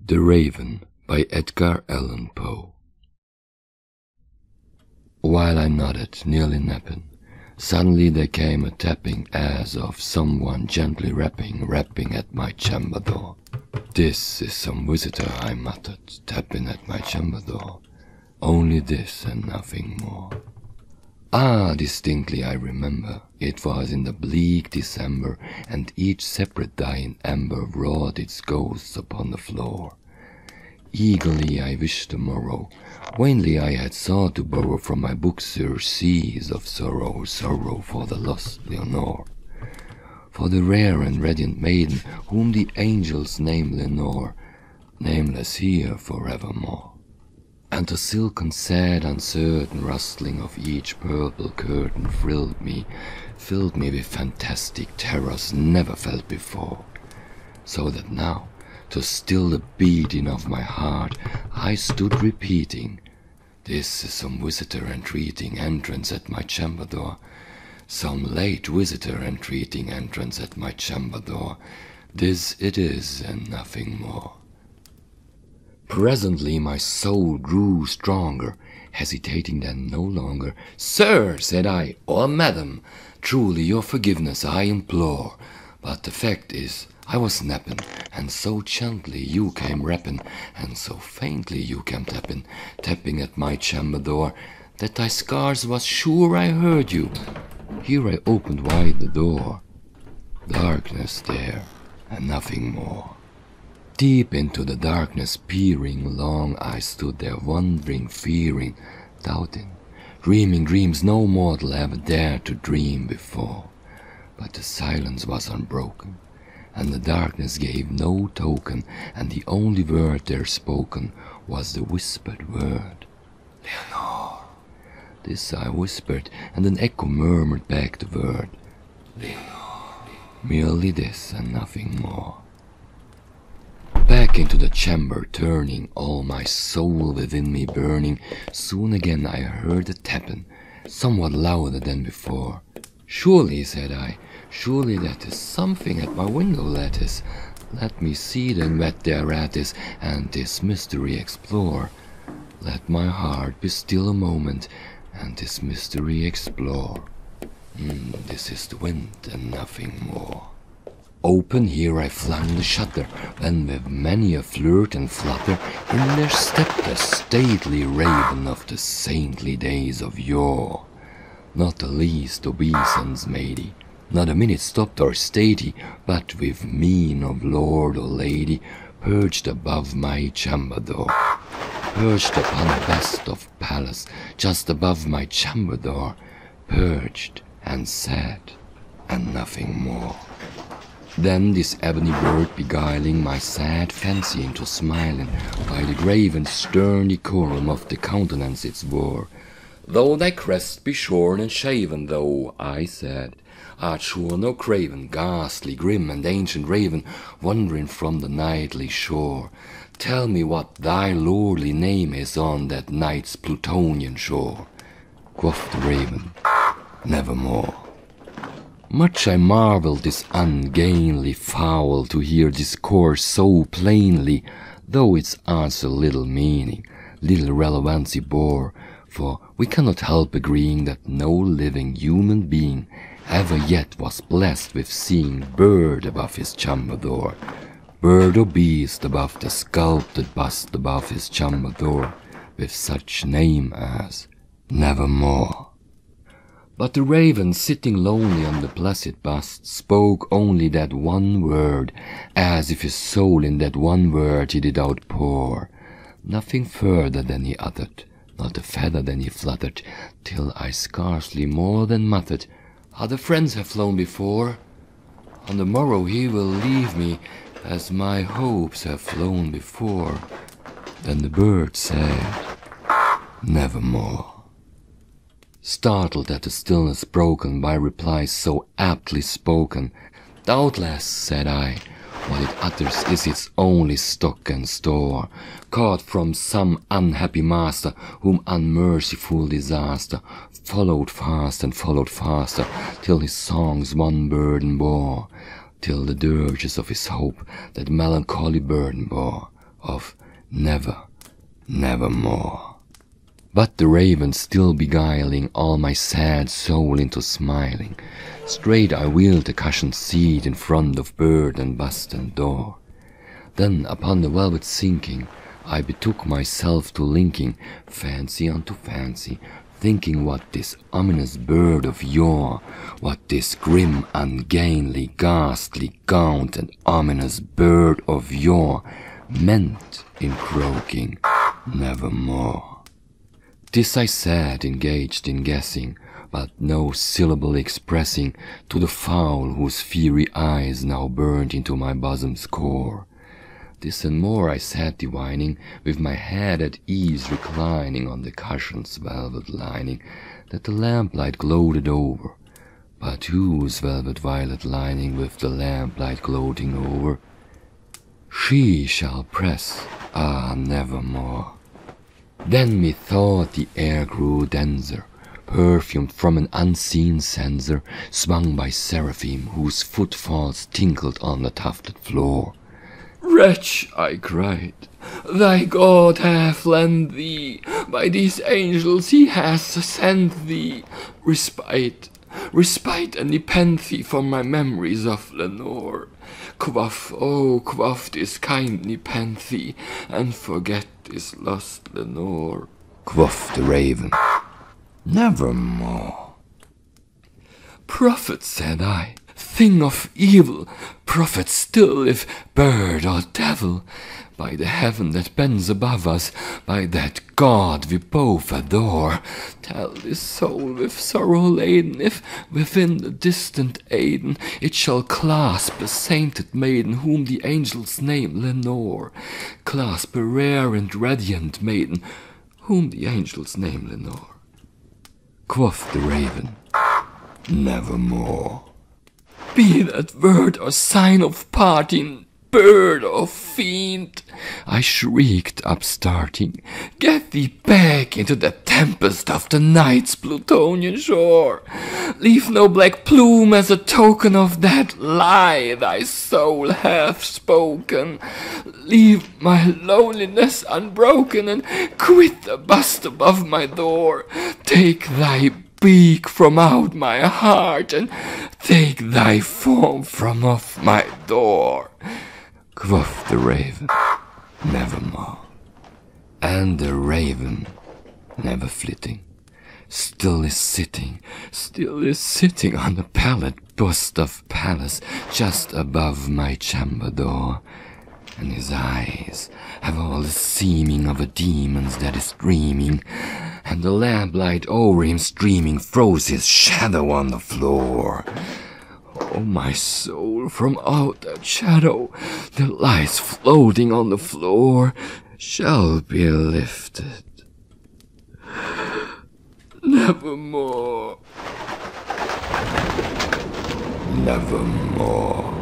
The Raven by Edgar Allan Poe. While I nodded, nearly napping, suddenly there came a tapping as of someone gently rapping at my chamber door. "This is some visitor," I muttered, tapping at my chamber door. "Only this and nothing more." Ah, distinctly I remember, it was in the bleak December, and each separate dying ember wrought its ghosts upon the floor. Eagerly I wished the morrow, vainly I had sought to borrow from my book surcease of sorrow, sorrow for the lost Leonore, for the rare and radiant maiden whom the angels name Lenore, nameless here forevermore. And the silken, sad, uncertain rustling of each purple curtain filled me with fantastic terrors never felt before, so that now, to still the beating of my heart, I stood repeating, "This is some visitor entreating entrance at my chamber door, some late visitor entreating entrance at my chamber door. This it is and nothing more." Presently my soul grew stronger, hesitating then no longer. "Sir," said I, "or madam, truly your forgiveness I implore, but the fact is, I was napping, and so gently you came rapping, and so faintly you came tapping at my chamber door, that I scarce was sure I heard you." Here I opened wide the door. Darkness there, and nothing more. Deep into the darkness peering, long I stood there wondering, fearing, doubting, dreaming dreams no mortal ever dared to dream before. But the silence was unbroken, and the darkness gave no token, and the only word there spoken was the whispered word, "Leonore." This I whispered, and an echo murmured back the word, "Leonore." Merely this and nothing more. Back into the chamber turning, all my soul within me burning, soon again I heard a tapping, somewhat louder than before. "Surely," said I, "surely that is something at my window lattice. Let me see then what thereat is, and this mystery explore. Let my heart be still a moment, and this mystery explore. This is the wind and nothing more." Open here I flung the shutter, when with many a flirt and flutter in there stepped a stately raven of the saintly days of yore. Not the least obeisance made he, not a minute stopped or stayed he, but with mien of lord or lady perched above my chamber door, perched upon a bust of palace just above my chamber door, perched and sat, and nothing more. Then this ebony bird beguiling my sad fancy into smiling, by the grave and stern decorum of the countenance it wore. "Though thy crest be shorn and shaven, thou," I said, "art sure no craven, ghastly, grim, and ancient raven, wandering from the nightly shore. Tell me what thy lordly name is on that night's Plutonian shore." Quoth the raven, "Nevermore." Much I marvelled this ungainly fowl to hear discourse so plainly, though its answer little meaning, little relevancy bore, for we cannot help agreeing that no living human being ever yet was blessed with seeing bird above his chamber door, bird or beast above the sculpted bust above his chamber door, with such name as Nevermore. But the raven, sitting lonely on the placid bust, spoke only that one word, as if his soul in that one word he did outpour. Nothing further than he uttered, not a feather than he fluttered, till I scarcely more than muttered, "Other friends have flown before. On the morrow he will leave me, as my hopes have flown before." Then the bird said, "Nevermore." Startled at the stillness broken by replies so aptly spoken, "Doubtless," said I, "what it utters is its only stock and store, caught from some unhappy master, whom unmerciful disaster followed fast and followed faster, till his songs one burden bore, till the dirges of his hope that melancholy burden bore, of never, nevermore. But the raven still beguiling all my sad soul into smiling, straight I wheeled the cushioned seat in front of bird and bust and door. Then upon the velvet sinking, I betook myself to linking fancy unto fancy, thinking what this ominous bird of yore, what this grim, ungainly, ghastly, gaunt and ominous bird of yore meant in croaking nevermore. This I sat engaged in guessing, but no syllable expressing to the fowl whose fiery eyes now burned into my bosom's core. This and more I sat divining, with my head at ease reclining on the cushion's velvet lining, that the lamplight gloated over, but whose velvet violet lining with the lamplight gloating over she shall press, ah, nevermore. Then methought the air grew denser, perfumed from an unseen censer, swung by seraphim whose footfalls tinkled on the tufted floor. "Wretch," I cried, "thy God hath lent thee, by these angels he hath sent thee, respite, respite and nepenthe from my memories of Lenore. Quaff, oh, quaff this kind nepenthe, and forget this lost Lenore." Quoth the raven, "Nevermore." "Prophet," said I, "thing of evil, prophet still, if bird or devil, by the heaven that bends above us, by that God we both adore, tell this soul with sorrow laden, if within the distant Aden it shall clasp a sainted maiden whom the angels name Lenore, clasp a rare and radiant maiden whom the angels name Lenore." Quoth the raven, "Nevermore." "Be that word or sign of parting, bird or fiend," I shrieked, upstarting, "get thee back into the tempest of the night's Plutonian shore. Leave no black plume as a token of that lie thy soul hath spoken. Leave my loneliness unbroken, and quit the bust above my door. Take thy beak from out my heart, and take thy form from off my door." Quoth the raven, "Nevermore." And the raven, never flitting, still is sitting on the pallid bust of Pallas just above my chamber door, and his eyes have all the seeming of a demon's that is dreaming, and the lamplight o'er him streaming throws his shadow on the floor. Oh, my soul, from out that shadow that lies floating on the floor shall be lifted nevermore, nevermore.